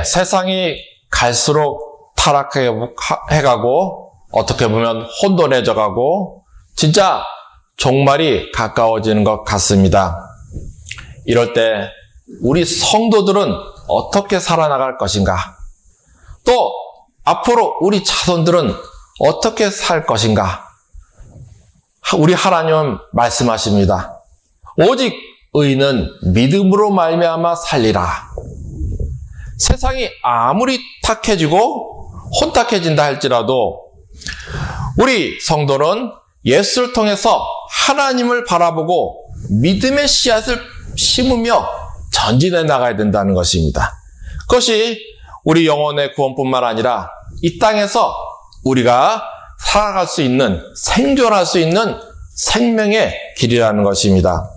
세상이 갈수록 타락해가고 어떻게 보면 혼돈해져가고 진짜 종말이 가까워지는 것 같습니다. 이럴 때 우리 성도들은 어떻게 살아나갈 것인가? 또 앞으로 우리 자손들은 어떻게 살 것인가? 우리 하나님은 말씀하십니다. 오직 의인은 믿음으로 말미암아 살리라. 세상이 아무리 탁해지고 혼탁해진다 할지라도 우리 성도는 예수를 통해서 하나님을 바라보고 믿음의 씨앗을 심으며 전진해 나가야 된다는 것입니다. 그것이 우리 영혼의 구원뿐만 아니라 이 땅에서 우리가 살아갈 수 있는, 생존할 수 있는 생명의 길이라는 것입니다.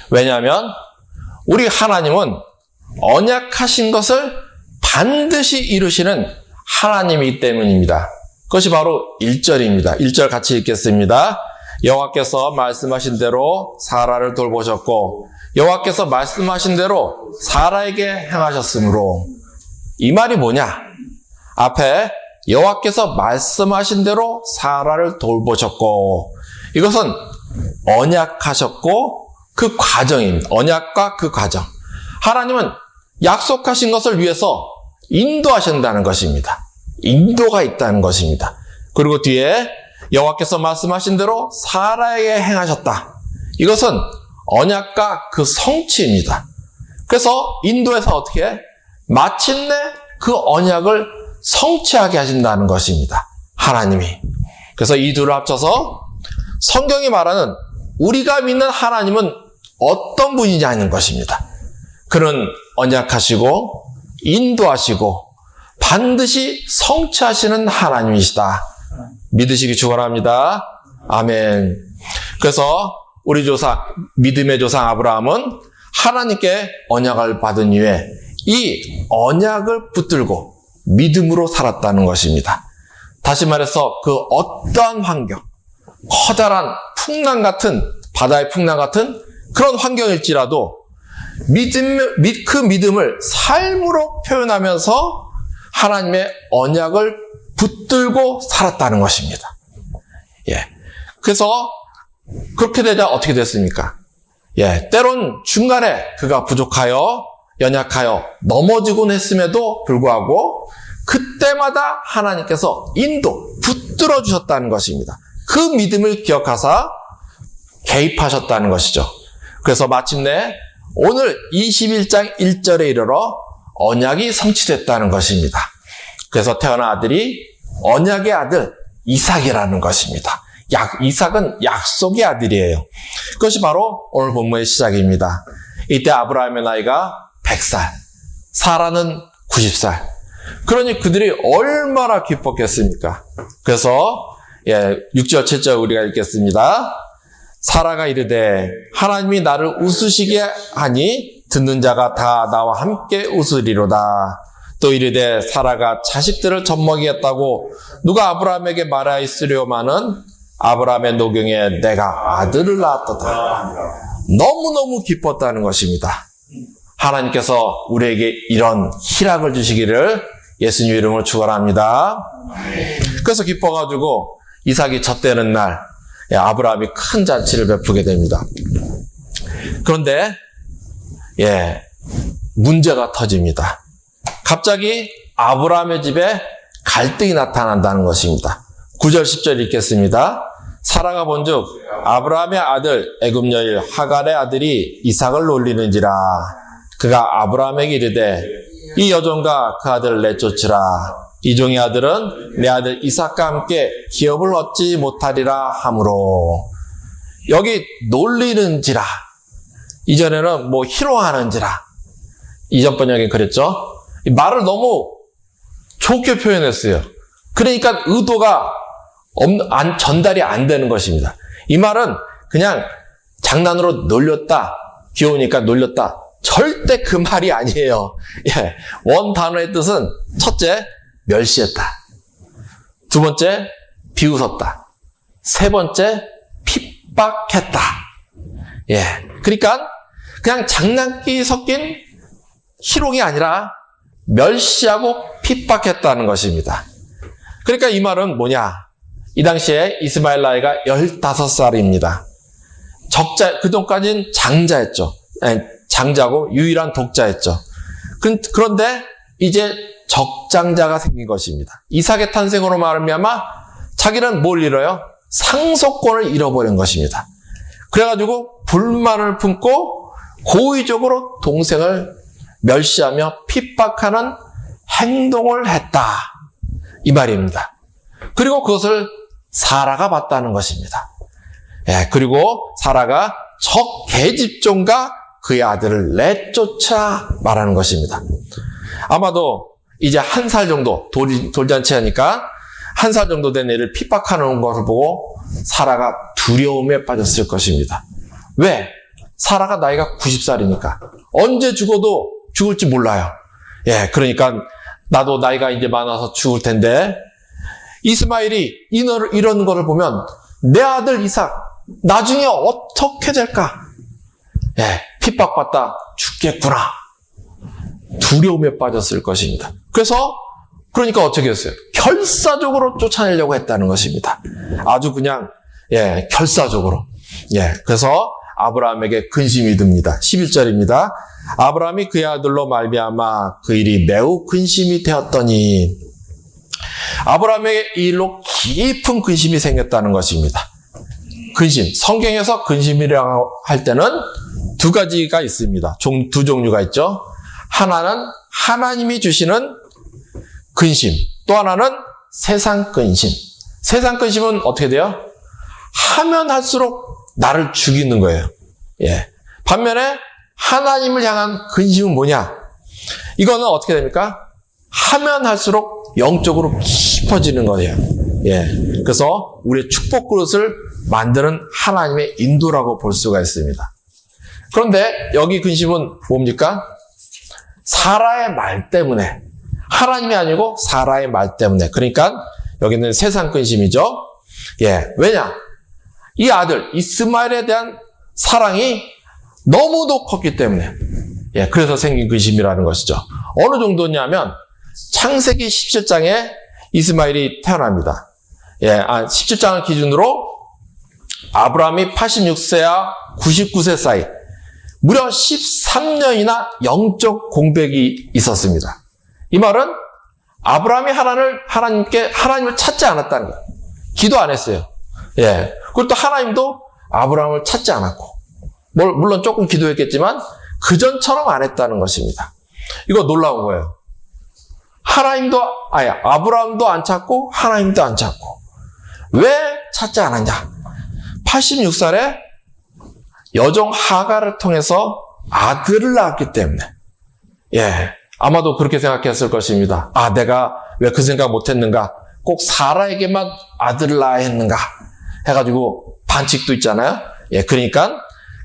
왜냐하면 우리 하나님은 언약하신 것을 반드시 이루시는 하나님이기 때문입니다. 그것이 바로 1절입니다. 1절 같이 읽겠습니다. 여호와께서 말씀하신 대로 사라를 돌보셨고 여호와께서 말씀하신 대로 사라에게 행하셨으므로. 이 말이 뭐냐? 앞에 여호와께서 말씀하신 대로 사라를 돌보셨고, 이것은 언약하셨고 그 과정입니다. 언약과 그 과정. 하나님은 약속하신 것을 위해서 인도하신다는 것입니다. 인도가 있다는 것입니다. 그리고 뒤에 여호와께서 말씀하신 대로 사라에게 행하셨다. 이것은 언약과 그 성취입니다. 그래서 인도에서 어떻게 마침내 그 언약을 성취하게 하신다는 것입니다. 하나님이. 그래서 이 둘을 합쳐서 성경이 말하는 우리가 믿는 하나님은 어떤 분이냐는 것입니다. 그는 언약하시고 인도하시고 반드시 성취하시는 하나님이시다. 믿으시기 축원합니다. 아멘. 그래서 우리 조상, 믿음의 조상 아브라함은 하나님께 언약을 받은 이후에 이 언약을 붙들고 믿음으로 살았다는 것입니다. 다시 말해서 그 어떠한 환경, 커다란 풍랑 같은, 바다의 풍랑 같은 그런 환경일지라도 그 믿음을 삶으로 표현하면서 하나님의 언약을 붙들고 살았다는 것입니다. 그래서 그렇게 되자 어떻게 됐습니까? 때론 중간에 그가 부족하여 연약하여 넘어지곤 했음에도 불구하고 그때마다 하나님께서 붙들어 주셨다는 것입니다. 그 믿음을 기억하사 개입하셨다는 것이죠. 그래서 마침내 오늘 21장 1절에 이르러 언약이 성취됐다는 것입니다. 그래서 태어난 아들이 언약의 아들 이삭이라는 것입니다. 이삭은 약속의 아들이에요. 그것이 바로 오늘 본문의 시작입니다. 이때 아브라함의 나이가 100살, 사라는 90살. 그러니 그들이 얼마나 기뻤겠습니까? 그래서 6절, 7절 우리가 읽겠습니다. 사라가 이르되 하나님이 나를 웃으시게 하니 듣는 자가 다 나와 함께 웃으리로다. 또 이르되 사라가 자식들을 젖먹이겠다고 누가 아브라함에게 말하였으려마는 아브라함의 노경에 내가 아들을 낳았도다. 너무너무 기뻤다는 것입니다. 하나님께서 우리에게 이런 희락을 주시기를 예수님 이름으로 축원합니다. 그래서 기뻐가지고 이삭이 젖되는 날 아브라함이 큰 잔치를 베푸게 됩니다. 그런데 문제가 터집니다. 갑자기 아브라함의 집에 갈등이 나타난다는 것입니다. 9절 10절 읽겠습니다. 사라가 본즉 아브라함의 아들 애굽 여인 하갈의 아들이 이삭을 놀리는지라. 그가 아브라함에게 이르되 이 여종과 그 아들을 내쫓으라. 이 종의 아들은 내 아들 이삭과 함께 기업을 얻지 못하리라 하므로. 여기 놀리는지라. 이전에는 희롱하는지라. 이전 번역에 그랬죠. 말을 너무 좋게 표현했어요. 그러니까 의도가 전달이 안 되는 것입니다. 이 말은 그냥 장난으로 놀렸다, 귀여우니까 놀렸다. 절대 그 말이 아니에요. 원 단어의 뜻은 첫째, 멸시했다. 두 번째, 비웃었다. 세 번째, 핍박했다. 그러니까 그냥 장난기 섞인 희롱이 아니라 멸시하고 핍박했다는 것입니다. 그러니까 이 말은 뭐냐? 이 당시에 이스마엘 나이가 15살입니다. 그동안까지는 장자였죠. 장자고 유일한 독자였죠. 그런데 이제 적장자가 생긴 것입니다. 이삭의 탄생으로 말미암아 자기는 뭘 잃어요? 상속권을 잃어버린 것입니다. 그래가지고 불만을 품고 고의적으로 동생을 멸시하며 핍박하는 행동을 했다. 이 말입니다. 그리고 그것을 사라가 봤다는 것입니다. 예, 그리고 사라가 적 계집종과 그의 아들을 내쫓아 말하는 것입니다. 아마도 이제 1살 정도, 돌잔치 하니까 1살 정도 된 애를 핍박하는 것을 보고 사라가 두려움에 빠졌을 것입니다. 왜? 사라가 나이가 90살이니까. 언제 죽어도 죽을지 몰라요. 예, 그러니까 나도 나이가 이제 많아서 죽을 텐데, 이스마엘이 이런 거를 보면 내 아들 이삭 나중에 어떻게 될까? 예, 핍박받다 죽겠구나. 두려움에 빠졌을 것입니다. 그러니까 어떻게 했어요? 결사적으로 쫓아내려고 했다는 것입니다. 아주 그냥, 예, 결사적으로. 예, 그래서 아브라함에게 근심이 듭니다. 11절입니다. 아브라함이 그의 아들로 말미암아 그 일이 매우 근심이 되었더니, 아브라함에게 이 일로 깊은 근심이 생겼다는 것입니다. 근심. 성경에서 근심이라고 할 때는 두 가지가 있습니다. 두 종류가 있죠. 하나는 하나님이 주시는 근심, 또 하나는 세상 근심. 세상 근심은 어떻게 돼요? 하면 할수록 나를 죽이는 거예요. 예. 반면에 하나님을 향한 근심은 뭐냐? 이거는 어떻게 됩니까? 하면 할수록 영적으로 깊어지는 거예요. 예. 그래서 우리의 축복 그릇을 만드는 하나님의 인도라고 볼 수가 있습니다. 그런데 여기 근심은 뭡니까? 사라의 말 때문에, 하나님이 아니고 사라의 말 때문에. 그러니까 여기는 세상 근심이죠. 예. 왜냐? 이 아들 이스마엘에 대한 사랑이 너무도 컸기 때문에, 예, 그래서 생긴 근심이라는 것이죠. 어느 정도냐면 창세기 17장에 이스마엘이 태어납니다. 예, 17장을 기준으로 아브라함이 86세와 99세 사이 무려 13년이나 영적 공백이 있었습니다. 이 말은 아브라함이 하나님을 찾지 않았다는 거예요. 기도 안 했어요. 예. 그리고 또 하나님도 아브라함을 찾지 않았고, 물론 조금 기도했겠지만 그전처럼 안 했다는 것입니다. 이거 놀라운 거예요. 아브라함도 안 찾고 하나님도 안 찾고. 왜 찾지 않았냐? 86살에 여종 하갈을 통해서 아들을 낳았기 때문에. 예. 아마도 그렇게 생각했을 것입니다. 내가 왜 그 생각 못했는가? 꼭 사라에게만 아들을 낳아야 했는가? 해가지고 반칙도 있잖아요. 예.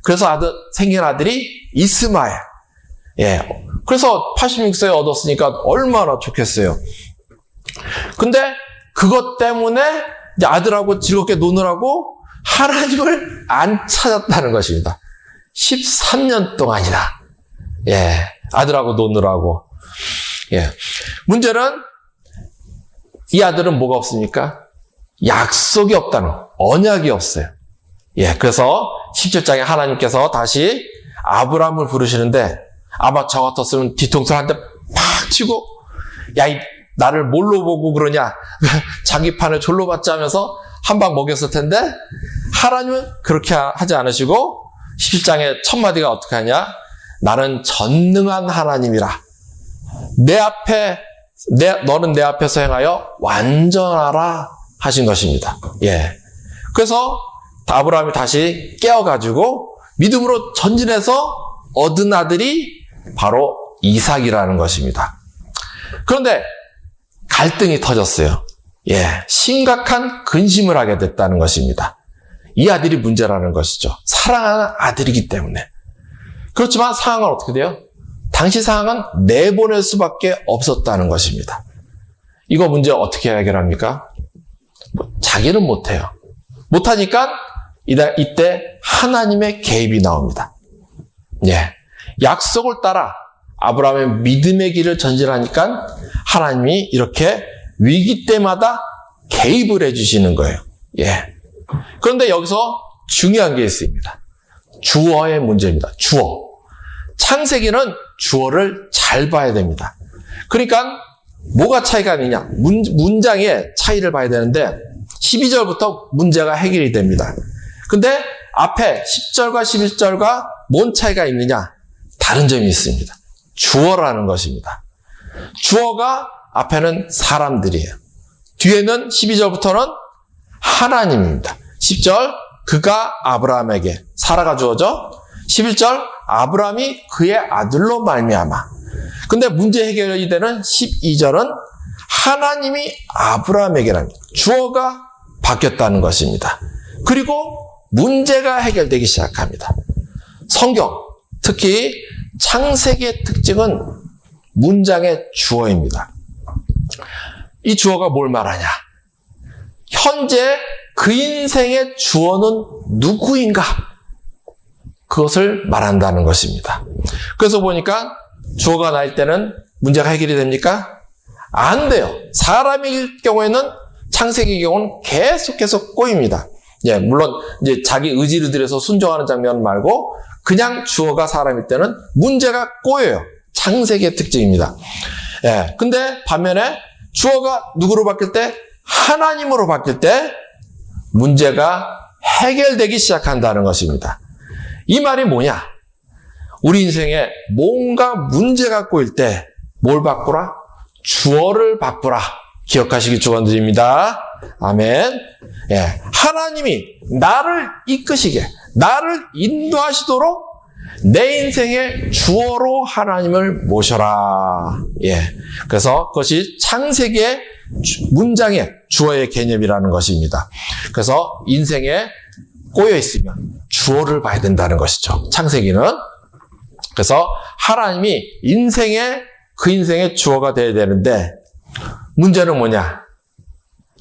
그래서 생긴 아들이 이스마엘. 예. 그래서 86세에 얻었으니까 얼마나 좋겠어요. 근데 그것 때문에 이제 아들하고 즐겁게 노느라고 하나님을 안 찾았다는 것입니다. 13년 동안이나. 예. 아들하고 노느라고. 예. 문제는 이 아들은 뭐가 없습니까? 약속이 없다는 거. 언약이 없어요. 예. 그래서 17장에 하나님께서 다시 아브라함을 부르시는데, 아마 저 같았으면 뒤통수 한 대 팍 치고, 나를 뭘로 보고 그러냐? 자기 판을 졸로 받자 하면서 한 방 먹였을 텐데, 하나님은 그렇게 하지 않으시고 17장의 첫 마디가 어떻게 하냐? 나는 전능한 하나님이라. 너는 내 앞에서 행하여 완전하라 하신 것입니다. 예. 그래서 아브라함이 다시 깨어가지고 믿음으로 전진해서 얻은 아들이 바로 이삭이라는 것입니다. 그런데 갈등이 터졌어요. 예. 심각한 근심을 하게 됐다는 것입니다. 이 아들이 문제라는 것이죠. 사랑하는 아들이기 때문에. 그렇지만 상황은 어떻게 돼요? 당시 상황은 내보낼 수밖에 없었다는 것입니다. 이거 문제 어떻게 해결합니까? 자기는 못해요. 못하니까 이때 하나님의 개입이 나옵니다. 예. 약속을 따라 아브라함의 믿음의 길을 전진하니까 하나님이 이렇게 위기 때마다 개입을 해주시는 거예요. 예. 그런데 여기서 중요한 게 있습니다. 주어의 문제입니다. 주어. 창세기는 주어를 잘 봐야 됩니다. 그러니까 뭐가 차이가 있느냐? 문장의 차이를 봐야 되는데 12절부터 문제가 해결이 됩니다. 근데 앞에 10절과 11절과 뭔 차이가 있느냐? 다른 점이 있습니다. 주어라는 것입니다. 주어가 앞에는 사람들이에요. 뒤에는 12절부터는 하나님입니다. 10절 그가 아브라함에게 사라가 주어져. 11절 아브라함이 그의 아들로 말미암아. 근데 문제 해결이 되는 12절은 하나님이 아브라함에게랍니다. 주어가 바뀌었다는 것입니다. 그리고 문제가 해결되기 시작합니다. 성경, 특히 창세기의 특징은 문장의 주어입니다. 이 주어가 뭘 말하냐? 현재 그 인생의 주어는 누구인가? 그것을 말한다는 것입니다. 그래서 보니까 주어가 나올 때는 문제가 해결이 됩니까? 안 돼요. 사람일 경우에는 창세기의 경우는 계속해서 꼬입니다. 예, 물론 이제 자기 의지를 들여서 순종하는 장면 말고 그냥 주어가 사람일 때는 문제가 꼬여요. 창세기의 특징입니다. 예, 근데 반면에 주어가 누구로 바뀔 때? 하나님으로 바뀔 때 문제가 해결되기 시작한다는 것입니다. 이 말이 뭐냐? 우리 인생에 뭔가 문제가 꼬일 때 뭘 바꾸라? 주어를 바꾸라. 기억하시기 축원드립니다. 아멘. 예, 하나님이 나를 이끄시게, 나를 인도하시도록 내 인생의 주어로 하나님을 모셔라. 예, 그래서 그것이 창세기의 문장의 주어의 개념이라는 것입니다. 그래서 인생에 꼬여 있으면 주어를 봐야 된다는 것이죠. 창세기는. 그래서 하나님이 그 인생의 주어가 되어야 되는데 문제는 뭐냐?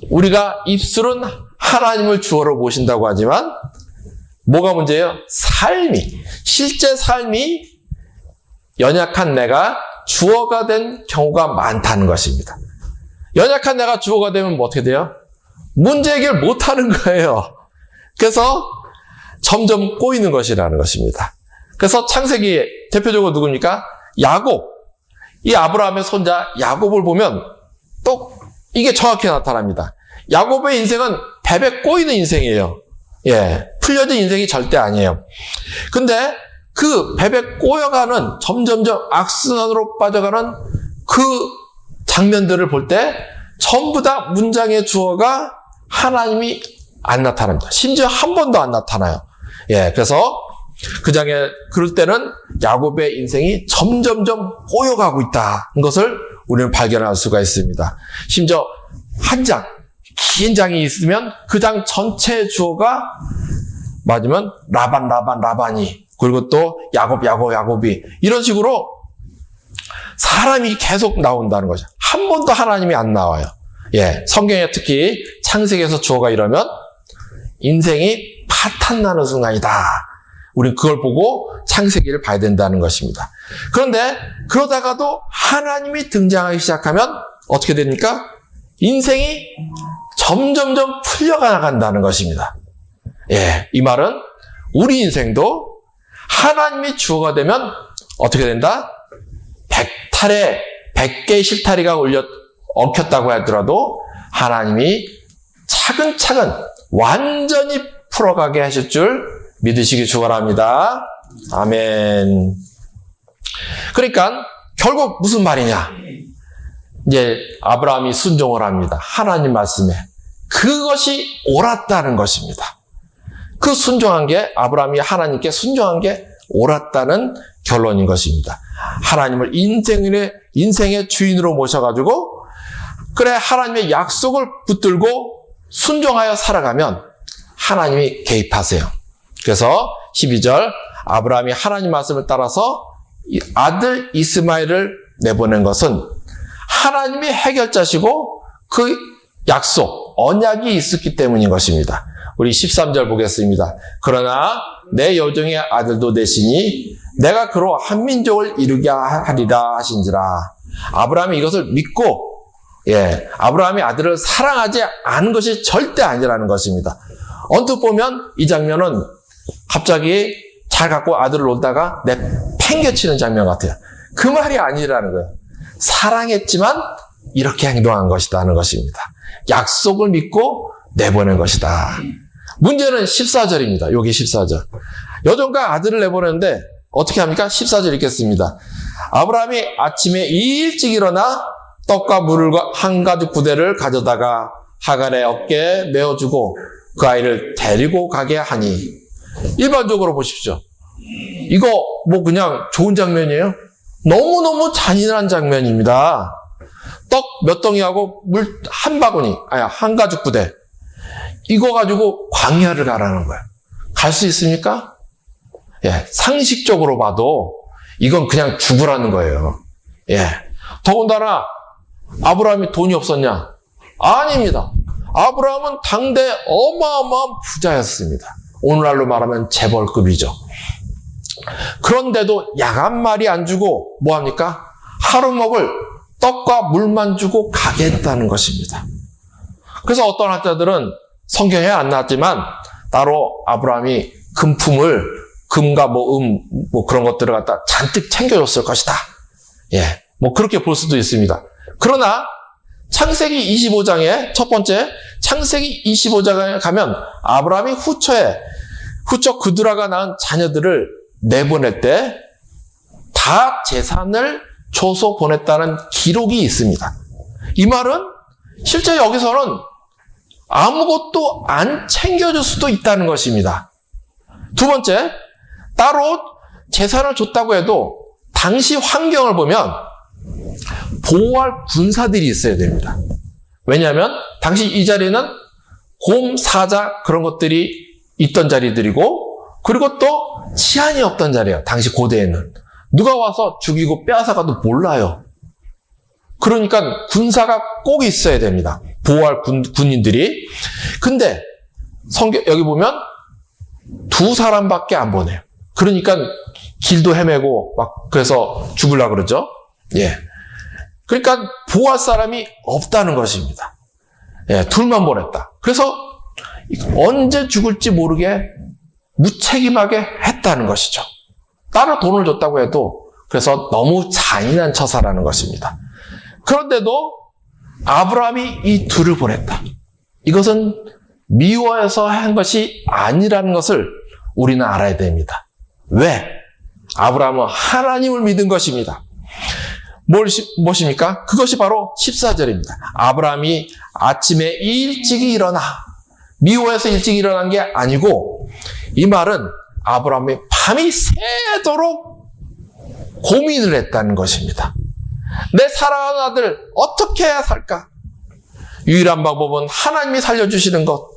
우리가 입술은 하나님을 주어로 모신다고 하지만 뭐가 문제예요? 실제 삶이 연약한 내가 주어가 된 경우가 많다는 것입니다. 연약한 내가 주어가 되면 뭐 어떻게 돼요? 문제 해결 못하는 거예요. 그래서 점점 꼬이는 것이라는 것입니다. 그래서 창세기 대표적으로 누굽니까? 야곱. 이 아브라함의 손자 야곱을 보면 또 이게 정확히 나타납니다. 야곱의 인생은 배배 꼬이는 인생이에요. 예, 풀려진 인생이 절대 아니에요. 근데 그 배배 꼬여가는 점점점 악순환으로 빠져가는 그 장면들을 볼 때 전부 다 문장의 주어가 하나님이 안 나타납니다. 심지어 한 번도 안 나타나요. 예, 그래서 그럴 때는 야곱의 인생이 점점점 꼬여가고 있다는 것을 우리는 발견할 수가 있습니다. 심지어 한 장, 긴 장이 있으면 그 장 전체의 주어가 맞으면 라반이 그리고 또 야곱이 이런 식으로 사람이 계속 나온다는 거죠. 한 번도 하나님이 안 나와요. 예, 성경에 특히 창세기에서 주어가 이러면 인생이 파탄나는 순간이다. 우린 그걸 보고 창세기를 봐야 된다는 것입니다. 그런데 그러다가도 하나님이 등장하기 시작하면 어떻게 됩니까? 인생이 점점점 풀려가 나간다는 것입니다. 예, 이 말은 우리 인생도 하나님이 주어가 되면 어떻게 된다? 100개의 실타리가 엉켰다고 하더라도 하나님이 차근차근 완전히 풀어가게 하실 줄 믿으시기 축원합니다. 아멘. 그러니까 결국 무슨 말이냐? 이제 아브라함이 순종을 합니다. 하나님 말씀에. 그것이 옳았다는 것입니다. 그 순종한 게 아브라함이 하나님께 순종한 게 옳았다는 결론인 것입니다. 하나님을 인생의 주인으로 모셔가지고 그래 하나님의 약속을 붙들고 순종하여 살아가면 하나님이 개입하세요. 그래서 12절 아브라함이 하나님 말씀을 따라서 아들 이스마엘을 내보낸 것은 하나님이 해결자시고 그 약속, 언약이 있었기 때문인 것입니다. 우리 13절 보겠습니다. 그러나 내 여종의 아들도 되시니 내가 그로 한 민족을 이루게 하리라 하신지라. 아브라함이 이것을 믿고 아브라함이 아들을 사랑하지 않은 것이 절대 아니라는 것입니다. 언뜻 보면 이 장면은 갑자기 잘 갖고 아들을 놀다가 팽개치는 장면 같아요. 그 말이 아니라는 거예요. 사랑했지만 이렇게 행동한 것이다 하는 것입니다. 약속을 믿고 내보낸 것이다. 문제는 14절입니다. 여기 14절. 여종과 아들을 내보내는데 어떻게 합니까? 14절 읽겠습니다. 아브라함이 아침에 일찍 일어나 떡과 물을 한 가죽 부대를 가져다가 하갈의 어깨에 메어주고 그 아이를 데리고 가게 하니. 일반적으로 보십시오. 이거 뭐 그냥 좋은 장면이에요? 너무너무 잔인한 장면입니다. 떡 몇 덩이하고 물 한 바구니, 한 가죽 부대. 이거 가지고 광야를 가라는 거예요. 갈 수 있습니까? 상식적으로 봐도 이건 그냥 죽으라는 거예요. 더군다나 아브라함이 돈이 없었냐? 아닙니다. 아브라함은 당대 어마어마한 부자였습니다. 오늘날로 말하면 재벌급이죠. 그런데도 약 한 마리 안 주고 뭐합니까? 하루 먹을 떡과 물만 주고 가겠다는 것입니다. 그래서 어떤 학자들은 성경에 안 나왔지만 따로 아브라함이 금품을 금과 그런 것들을 갖다 잔뜩 챙겨줬을 것이다. 뭐 그렇게 볼 수도 있습니다. 그러나 창세기 25장에 첫 번째 창세기 25장에 가면 아브라함이 후처 그두라가 낳은 자녀들을 내보낼 때 다 재산을 줘서 보냈다는 기록이 있습니다. 이 말은 실제 여기서는 아무것도 안 챙겨줄 수도 있다는 것입니다. 두 번째, 따로 재산을 줬다고 해도 당시 환경을 보면 보호할 군사들이 있어야 됩니다. 왜냐하면 당시 이 자리는 곰, 사자 그런 것들이 있던 자리들이고 그리고 또 치안이 없던 자리예요. 당시 고대에는. 누가 와서 죽이고 빼앗아가도 몰라요. 그러니까 군사가 꼭 있어야 됩니다. 보호할 군인들이. 근데 여기 보면 두 사람밖에 안 보내요. 그러니까 길도 헤매고 막 그래서 죽으려고 그러죠. 그러니까 보호할 사람이 없다는 것입니다. 둘만 보냈다. 그래서 언제 죽을지 모르게 무책임하게 했다는 것이죠. 따로 돈을 줬다고 해도 그래서 너무 잔인한 처사라는 것입니다. 그런데도 아브라함이 이 둘을 보냈다. 이것은 미워해서 한 것이 아니라는 것을 우리는 알아야 됩니다. 왜? 아브라함은 하나님을 믿은 것입니다. 무엇입니까? 그것이 바로 14절입니다. 아브라함이 아침에 일찍이 일어나, 미워해서 일찍 일어난 게 아니고 이 말은 아브라함이 밤이 새도록 고민을 했다는 것입니다. 내 사랑하는 아들 어떻게 해야 살까? 유일한 방법은 하나님이 살려주시는 것.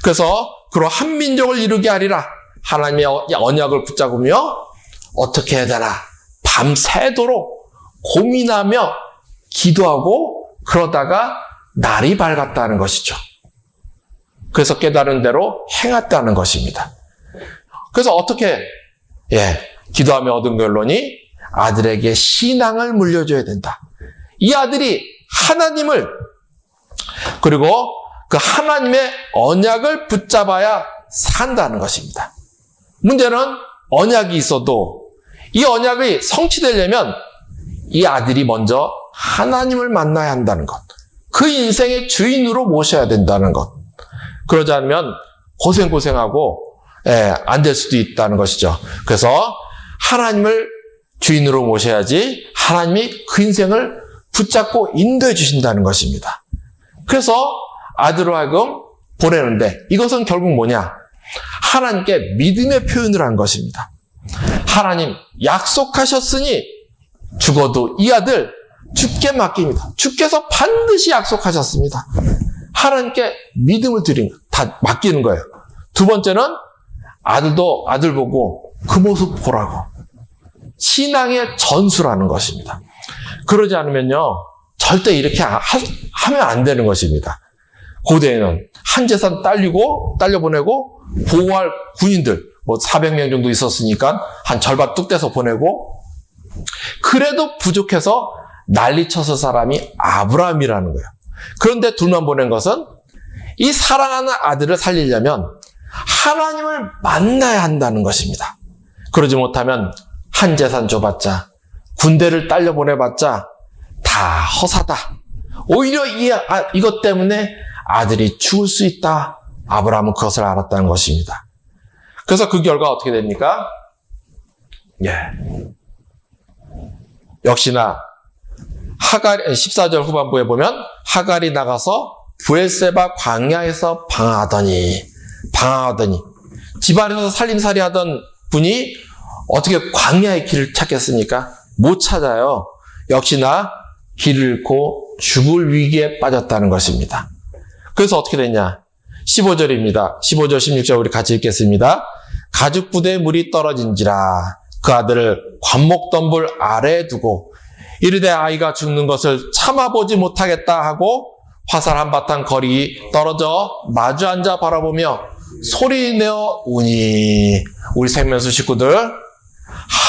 그래서 그로 한 민족을 이루게 하리라. 하나님의 언약을 붙잡으며 어떻게 해야 되나? 밤새도록 고민하며 기도하고 그러다가 날이 밝았다는 것이죠. 그래서 깨달은 대로 행했다는 것입니다. 그래서 어떻게 기도하며 얻은 결론이 아들에게 신앙을 물려줘야 된다. 이 아들이 하나님을 그리고 그 하나님의 언약을 붙잡아야 산다는 것입니다. 문제는 언약이 있어도 이 언약이 성취되려면 이 아들이 먼저 하나님을 만나야 한다는 것. 그 인생의 주인으로 모셔야 된다는 것. 그러지 않으면 고생하고 안 될 수도 있다는 것이죠. 그래서 하나님을 주인으로 모셔야지 하나님이 그 인생을 붙잡고 인도해 주신다는 것입니다. 그래서 아들로 하여금 보내는데 이것은 결국 뭐냐? 하나님께 믿음의 표현을 한 것입니다. 하나님 약속하셨으니 죽어도 이 아들 주께 맡깁니다. 주께서 반드시 약속하셨습니다. 하나님께 믿음을 드린 다 맡기는 거예요. 두 번째는 아들도 아들 보고 그 모습 보라고. 신앙의 전수라는 것입니다. 그러지 않으면요 절대 이렇게 하면 안 되는 것입니다. 고대에는 한 재산 딸려보내고 보호할 군인들 뭐 400명 정도 있었으니까 한 절반 뚝 떼서 보내고, 그래도 부족해서 난리쳐서 사람이 아브라함이라는 거예요. 그런데 둘만 보낸 것은 이 사랑하는 아들을 살리려면 하나님을 만나야 한다는 것입니다. 그러지 못하면 한 재산 줘봤자, 군대를 딸려 보내봤자 다 허사다. 오히려 이것 때문에 아들이 죽을 수 있다. 아브라함은 그것을 알았다는 것입니다. 그래서 그 결과 어떻게 됩니까? 역시나 하갈 14절 후반부에 보면 하갈이 나가서 브엘세바 광야에서 방황하더니 집안에서 살림살이 하던 분이 어떻게 광야의 길을 찾겠습니까? 못 찾아요. 역시나 길을 잃고 죽을 위기에 빠졌다는 것입니다. 그래서 어떻게 됐냐? 15절입니다. 15절, 16절 우리 같이 읽겠습니다. 가죽 부대에 물이 떨어진지라 그 아들을 관목덤불 아래에 두고 이르되 아이가 죽는 것을 참아보지 못하겠다 하고 화살 한바탕 거리 떨어져 마주 앉아 바라보며 소리내어 우니. 우리 생명수 식구들,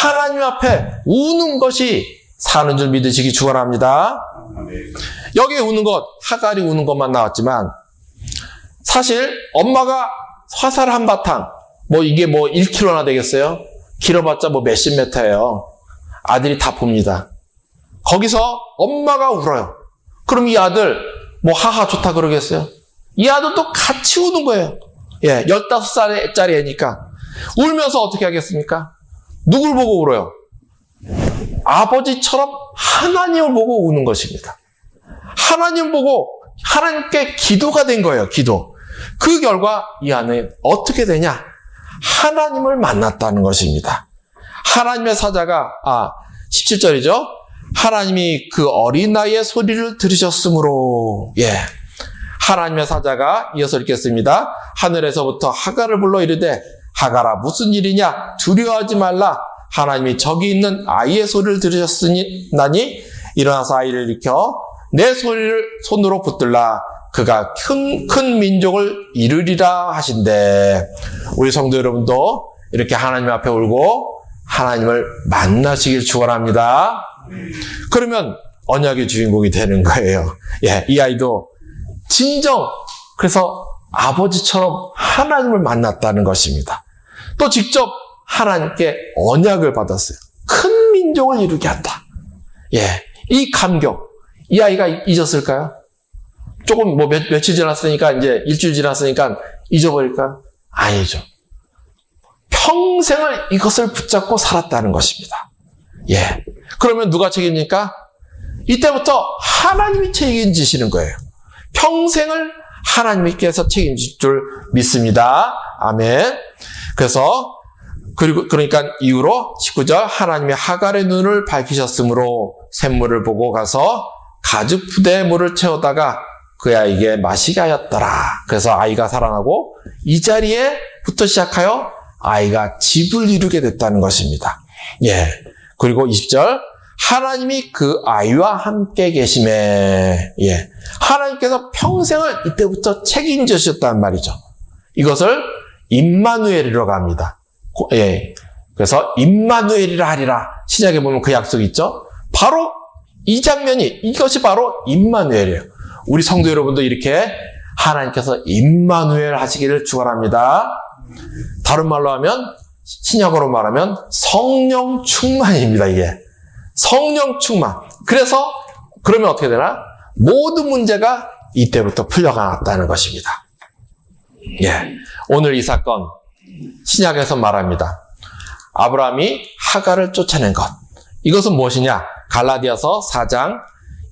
하나님 앞에 우는 것이 사는 줄 믿으시기 축원합니다. 여기 우는 것, 하갈이 우는 것만 나왔지만 사실 엄마가 화살 한바탕, 이게 1km나 되겠어요? 길어봤자 몇십 미터예요. 아들이 다 봅니다. 거기서 엄마가 울어요. 그럼 이 아들 하하 좋다 그러겠어요? 이 아들도 같이 우는 거예요. 15살짜리 애니까. 울면서 어떻게 하겠습니까? 누굴 보고 울어요? 아버지처럼 하나님을 보고 우는 것입니다. 하나님 보고 하나님께 기도가 된 거예요. 기도. 그 결과 이 아내는 어떻게 되냐? 하나님을 만났다는 것입니다. 하나님의 사자가 17절이죠. 하나님이 그 어린 나이의 소리를 들으셨으므로. 하나님의 사자가 이어서 읽겠습니다. 하늘에서부터 하갈을 불러 이르되 하갈아 무슨 일이냐? 두려워하지 말라. 하나님이 저기 있는 아이의 소리를 들으셨으니 일어나서 아이를 일으켜 내 소리를 손으로 붙들라. 그가 큰 민족을 이루리라 하신대. 우리 성도 여러분도 이렇게 하나님 앞에 울고 하나님을 만나시길 축원합니다. 그러면 언약의 주인공이 되는 거예요. 이 아이도 그래서 아버지처럼 하나님을 만났다는 것입니다. 또 직접 하나님께 언약을 받았어요. 큰 민족을 이루게 한다. 이 감격, 이 아이가 잊었을까요? 조금 며칠 지났으니까, 이제 일주일 지났으니까 잊어버릴까요? 아니죠. 평생을 이것을 붙잡고 살았다는 것입니다. 그러면 누가 책임집니까? 이때부터 하나님이 책임지시는 거예요. 평생을 하나님께서 책임질 줄 믿습니다. 아멘. 그러니까 이후로 19절 하나님이 하갈의 눈을 밝히셨으므로 샘물을 보고 가서 가죽 부대에 물을 채우다가 그 아이에게 마시게 하였더라. 그래서 아이가 살아나고 이 자리에부터 시작하여 아이가 집을 이루게 됐다는 것입니다. 그리고 20절 하나님이 그 아이와 함께 계심에. 하나님께서 평생을 이때부터 책임지셨단 말이죠. 이것을 임마누엘이라고 합니다. 그래서 임마누엘이라 하리라. 신약에 보면 그 약속이 있죠. 바로 이 장면이, 이것이 바로 임마누엘이에요. 우리 성도 여러분도 이렇게 하나님께서 임마누엘 하시기를 축원합니다. 다른 말로 하면, 신약어로 말하면 성령 충만입니다. 이게 성령 충만. 그러면 어떻게 되나? 모든 문제가 이때부터 풀려갔다는 것입니다. 오늘 이 사건 신약에서 말합니다. 아브라함이 하갈을 쫓아낸 것. 이것은 무엇이냐? 갈라디아서 4장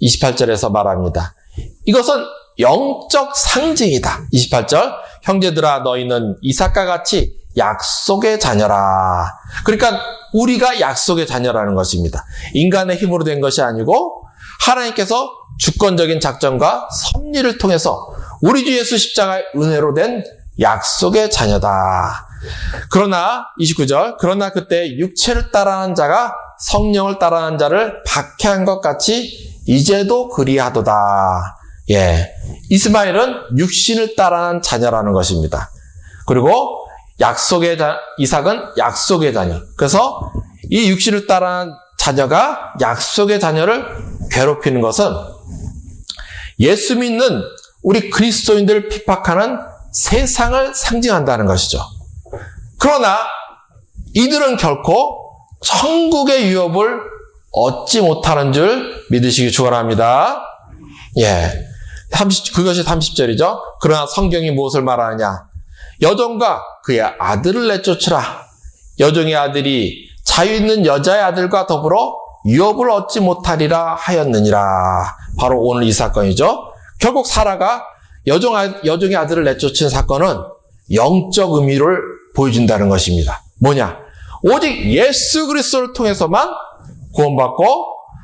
28절에서 말합니다. 이것은 영적 상징이다. 28절 형제들아 너희는 이삭과 같이 약속의 자녀라. 그러니까 우리가 약속의 자녀라는 것입니다. 인간의 힘으로 된 것이 아니고 하나님께서 주권적인 작전과 섭리를 통해서 우리 주 예수 십자가의 은혜로 된 약속의 자녀다. 그러나 29절 그러나 그때 육체를 따라하는 자가 성령을 따라하는 자를 박해한 것 같이 이제도 그리하도다. 이스마엘은 육신을 따라하는 자녀라는 것입니다. 그리고 이삭은 약속의 자녀. 그래서 이 육신을 따라한 자녀가 약속의 자녀를 괴롭히는 것은 예수 믿는 우리 그리스도인들을 핍박하는 세상을 상징한다는 것이죠. 그러나 이들은 결코 천국의 유업을 얻지 못하는 줄 믿으시기 축원합니다. 예. 그것이 30절이죠. 그러나 성경이 무엇을 말하느냐? 여종과 그의 아들을 내쫓으라. 여종의 아들이 자유 있는 여자의 아들과 더불어 유업을 얻지 못하리라 하였느니라. 바로 오늘 이 사건이죠. 결국 사라가 여종의 아들을 내쫓은 사건은 영적 의미를 보여준다는 것입니다. 뭐냐? 오직 예수 그리스도를 통해서만 구원받고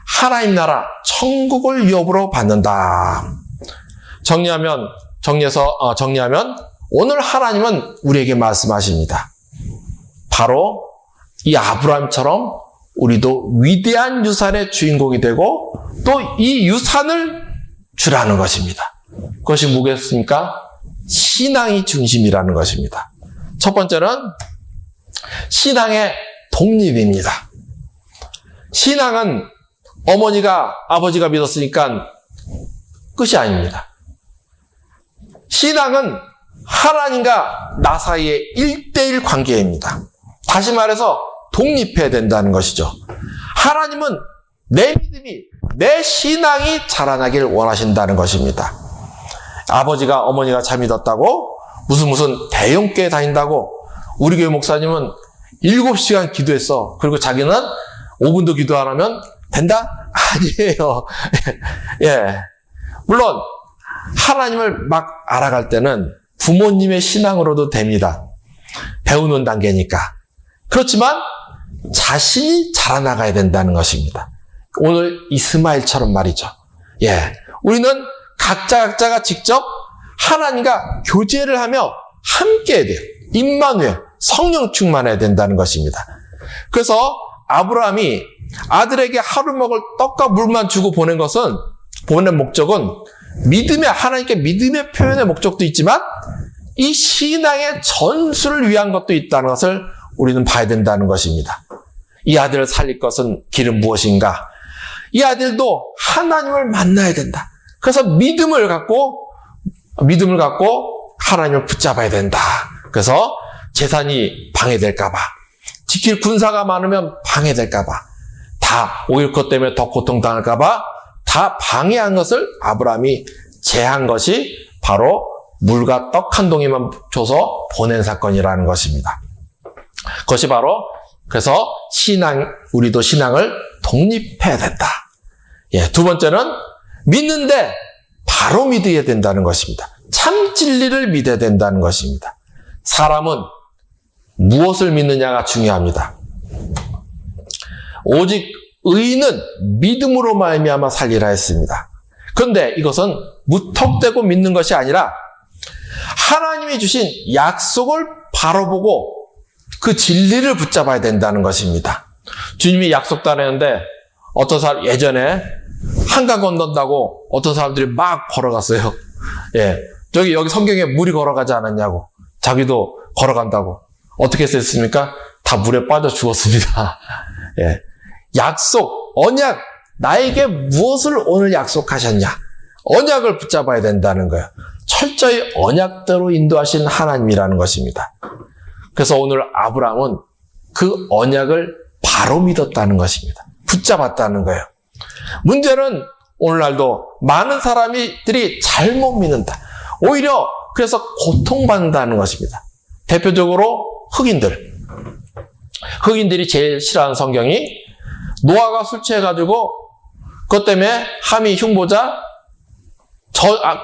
하나님 나라 천국을 유업으로 받는다. 정리하면 오늘 하나님은 우리에게 말씀하십니다. 바로 이 아브라함처럼 우리도 위대한 유산의 주인공이 되고 또 이 유산을 주라는 것입니다. 그것이 뭐겠습니까? 신앙이 중심이라는 것입니다. 첫 번째는 신앙의 독립입니다. 신앙은 아버지가 믿었으니까 끝이 아닙니다. 신앙은 하나님과 나 사이의 1대1 관계입니다. 다시 말해서 독립해야 된다는 것이죠. 하나님은 내 믿음이, 내 신앙이 자라나길 원하신다는 것입니다. 아버지가 어머니가 잘 믿었다고 무슨 대형교회 다닌다고 우리 교회 목사님은 7시간 기도했어. 그리고 자기는 5분도 기도 안 하면 된다? 아니에요. 예. 물론 하나님을 막 알아갈 때는 부모님의 신앙으로도 됩니다. 배우는 단계니까. 그렇지만 자신이 자라나가야 된다는 것입니다. 오늘 이스마엘처럼 말이죠. 예. 우리는 각자가 직접 하나님과 교제를 하며 함께 해야 돼요. 임마누엘, 성령 충만해야 된다는 것입니다. 그래서 아브라함이 아들에게 하루 먹을 떡과 물만 주고 보낸 목적은 하나님께 믿음의 표현의 목적도 있지만 이 신앙의 전수를 위한 것도 있다는 것을 우리는 봐야 된다는 것입니다. 이 아들을 살릴 것은 길은 무엇인가? 이 아들도 하나님을 만나야 된다. 그래서 믿음을 갖고 하나님을 붙잡아야 된다. 그래서 재산이 방해될까봐, 지킬 군사가 많으면 방해될까봐, 다 오일 것 때문에 더 고통당할까봐 다 방해한 것을 아브라함이 제한 것이 바로 물과 떡 한 동이만 줘서 보낸 사건이라는 것입니다. 그것이 바로 그래서 우리도 신앙을 독립해야 된다. 예, 두 번째는 믿는데 바로 믿어야 된다는 것입니다. 참 진리를 믿어야 된다는 것입니다. 사람은 무엇을 믿느냐가 중요합니다. 오직 의인은 믿음으로 말미암아 살리라 했습니다. 그런데 이것은 무턱대고 믿는 것이 아니라 하나님이 주신 약속을 바로 보고 그 진리를 붙잡아야 된다는 것입니다. 주님이 약속도 안 했는데 어떤 사람 예전에 한강 건넌다고 어떤 사람들이 막 걸어갔어요. 예, 여기 성경에 물이 걸어가지 않았냐고. 자기도 걸어간다고. 어떻게 했습니까? 다 물에 빠져 죽었습니다. 예, 약속, 언약, 나에게 무엇을 오늘 약속하셨냐? 언약을 붙잡아야 된다는 거예요. 철저히 언약대로 인도하신 하나님이라는 것입니다. 그래서 오늘 아브라함은 그 언약을 바로 믿었다는 것입니다. 붙잡았다는 거예요. 문제는 오늘날도 많은 사람들이 잘못 믿는다. 오히려 그래서 고통받는다는 것입니다. 대표적으로 흑인들이 제일 싫어하는 성경이 노아가 술 취해가지고 그것 때문에 함이 흉보자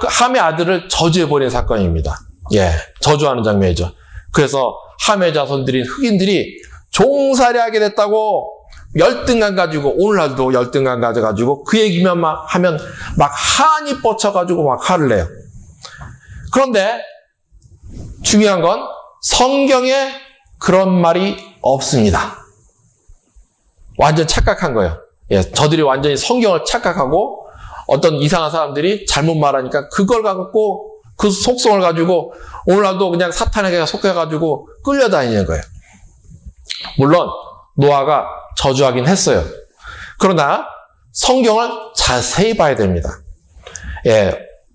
함의 아들을 저주해버린 사건입니다. 예, 저주하는 장면이죠. 그래서 함의 자손들인 흑인들이 종살이하게 됐다고 열등감 가지고 오늘날도 열등감 가져가지고 그 얘기만 막 하면 막 한이 뻗쳐가지고 막 화를 내요. 그런데 중요한 건 성경에 그런 말이 없습니다. 완전 착각한 거예요. 예, 저들이 완전히 성경을 착각하고 어떤 이상한 사람들이 잘못 말하니까 그걸 갖고 그 속성을 가지고 오늘날도 그냥 사탄에게 속해가지고 끌려다니는 거예요. 물론 노아가 저주하긴 했어요. 그러나 성경을 자세히 봐야 됩니다.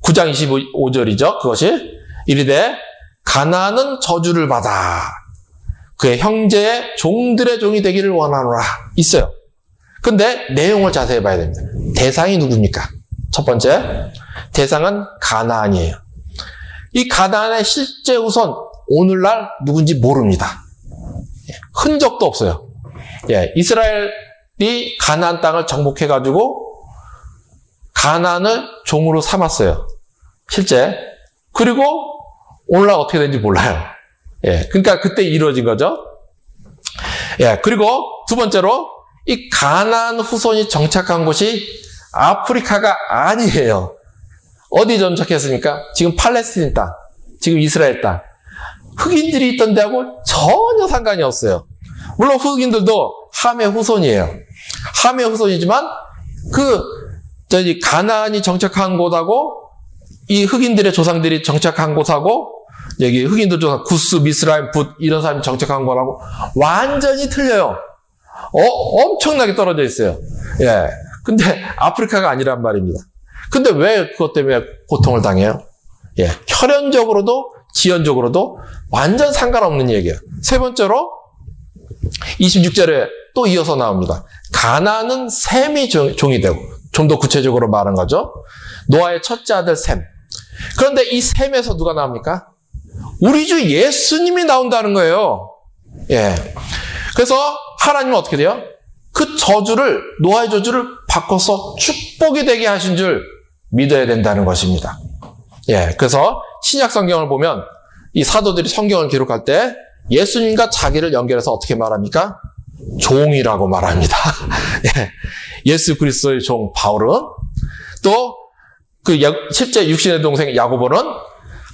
9장 25절이죠. 그것이 이르되 가나안은 저주를 받아 그의 형제의 종들의 종이 되기를 원하노라 있어요. 근데 내용을 자세히 봐야 됩니다. 대상이 누굽니까? 첫 번째, 대상은 가나안이에요. 이 가나안의 실제 후손 오늘날 누군지 모릅니다. 흔적도 없어요. 이스라엘이 가나안 땅을 정복해가지고 가나안을 종으로 삼았어요. 실제. 그리고 오늘날 어떻게 된지 몰라요. 그러니까 그때 이루어진 거죠. 그리고 두 번째로 이 가나안 후손이 정착한 곳이 아프리카가 아니에요. 어디 정착했습니까? 지금 팔레스틴 땅, 지금 이스라엘 땅. 흑인들이 있던 데하고 전혀 상관이 없어요. 물론 흑인들도 함의 후손이에요. 함의 후손이지만 가나안이 정착한 곳하고 이 흑인들의 조상들이 정착한 곳하고 여기 흑인들 조상 구스, 미스라임, 붓 이런 사람이 정착한 거라고 완전히 틀려요. 엄청나게 떨어져 있어요. 근데 아프리카가 아니란 말입니다. 근데 왜 그것 때문에 고통을 당해요? 혈연적으로도 지연적으로도 완전 상관없는 얘기예요. 세 번째로 26절에 또 이어서 나옵니다. 가나안은 셈이 종이 되고, 좀 더 구체적으로 말한 거죠. 노아의 첫째 아들 셈. 그런데 이 셈에서 누가 나옵니까? 우리 주 예수님이 나온다는 거예요. 그래서 하나님은 어떻게 돼요? 그 저주를, 노아의 저주를 바꿔서 축복이 되게 하신 줄 믿어야 된다는 것입니다. 그래서 신약 성경을 보면 이 사도들이 성경을 기록할 때 예수님과 자기를 연결해서 어떻게 말합니까? 종이라고 말합니다. 예수 그리스도의 종 바울은 또 그 실제 육신의 동생 야고보는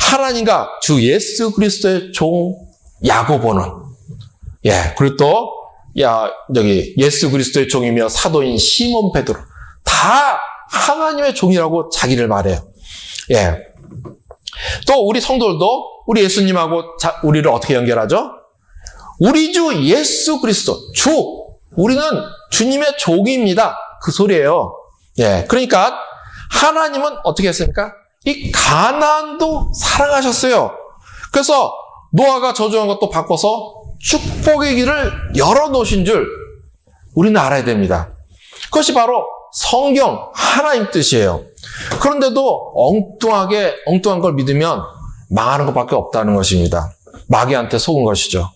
하나님과 주 예수 그리스도의 종 야고보는 그리고 또 예수 그리스도의 종이며 사도인 시몬 베드로 다 하나님의 종이라고 자기를 말해요. 또 우리 성도들도 우리 예수님하고 우리를 어떻게 연결하죠? 우리 주 예수 그리스도 우리는 주님의 종입니다. 그 소리예요. 그러니까 하나님은 어떻게 했습니까? 이 가나안도 사랑하셨어요. 그래서 노아가 저주한 것도 바꿔서 축복의 길을 열어놓으신 줄 우리는 알아야 됩니다. 그것이 바로 성경 하나님 뜻이에요. 그런데도 엉뚱한 걸 믿으면 망하는 것밖에 없다는 것입니다. 마귀한테 속은 것이죠.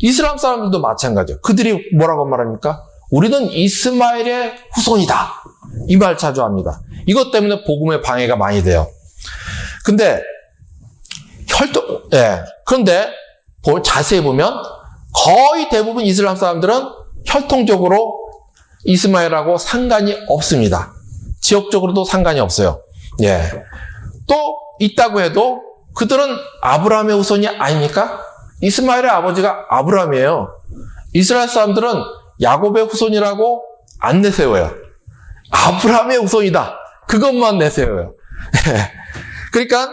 이슬람 사람들도 마찬가지예요. 그들이 뭐라고 말합니까? 우리는 이스마엘의 후손이다. 이 말 자주 합니다. 이것 때문에 복음의 방해가 많이 돼요. 근데 그런데 자세히 보면 거의 대부분 이슬람 사람들은 혈통적으로 이스마엘하고 상관이 없습니다. 지역적으로도 상관이 없어요. 또 있다고 해도 그들은 아브라함의 후손이 아닙니까? 이스마엘의 아버지가 아브라함이에요. 이스라엘 사람들은 야곱의 후손이라고 안 내세워요. 아브라함의 후손이다. 그것만 내세워요. 그러니까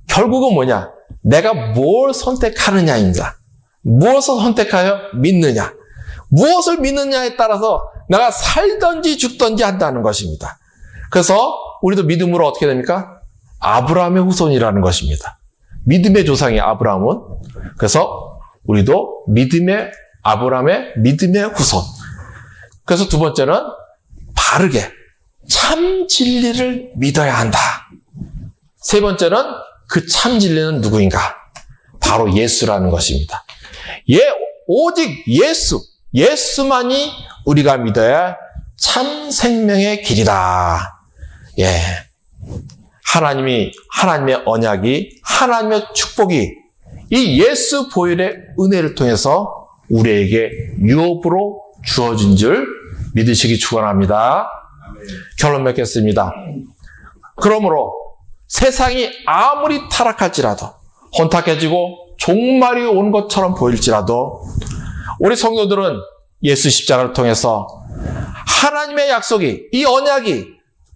결국은 뭐냐? 내가 뭘 선택하느냐입니다. 무엇을 선택하여 믿느냐? 무엇을 믿느냐에 따라서 내가 살든지 죽든지 한다는 것입니다. 그래서 우리도 믿음으로 어떻게 됩니까? 아브라함의 후손이라는 것입니다. 믿음의 조상이 아브라함은. 그래서 우리도 아브라함의 믿음의 후손. 그래서 두 번째는 바르게 참 진리를 믿어야 한다. 세 번째는 그 참 진리는 누구인가? 바로 예수라는 것입니다. 오직 예수만이 우리가 믿어야 참 생명의 길이다. 하나님의 언약이, 하나님의 축복이 이 예수 보혈의 은혜를 통해서 우리에게 유업으로 주어진 줄 믿으시기 축원합니다. 결론 맺겠습니다. 그러므로 세상이 아무리 타락할지라도, 혼탁해지고 종말이 온 것처럼 보일지라도 우리 성도들은 예수 십자가를 통해서 하나님의 약속이, 이 언약이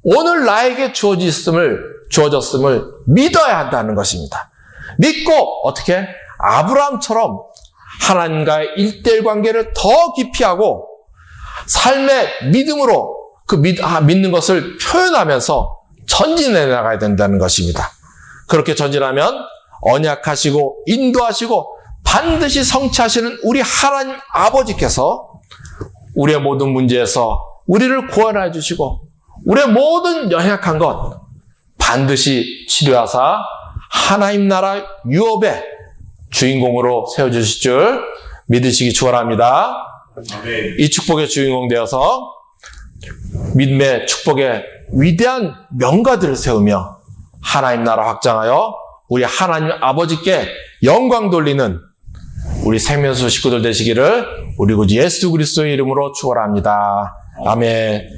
오늘 나에게 주어졌음을 주어졌음을 믿어야 한다는 것입니다. 믿고 어떻게? 아브라함처럼 하나님과의 1:1 관계를 더 깊이 하고 삶의 믿음으로 그 믿는 것을 표현하면서 전진해 나가야 된다는 것입니다. 그렇게 전진하면 언약하시고 인도하시고 반드시 성취하시는 우리 하나님 아버지께서 우리의 모든 문제에서 우리를 구원해 주시고 우리의 모든 연약한 것 반드시 치료하사 하나님 나라 유업의 주인공으로 세워주실 줄 믿으시기 축원합니다. 이 축복의 주인공 되어서 믿음의 축복의 위대한 명가들을 세우며 하나님 나라 확장하여 우리 하나님 아버지께 영광 돌리는 우리 생명수 식구들 되시기를 우리 구주 예수 그리스도의 이름으로 축원합니다. 아멘.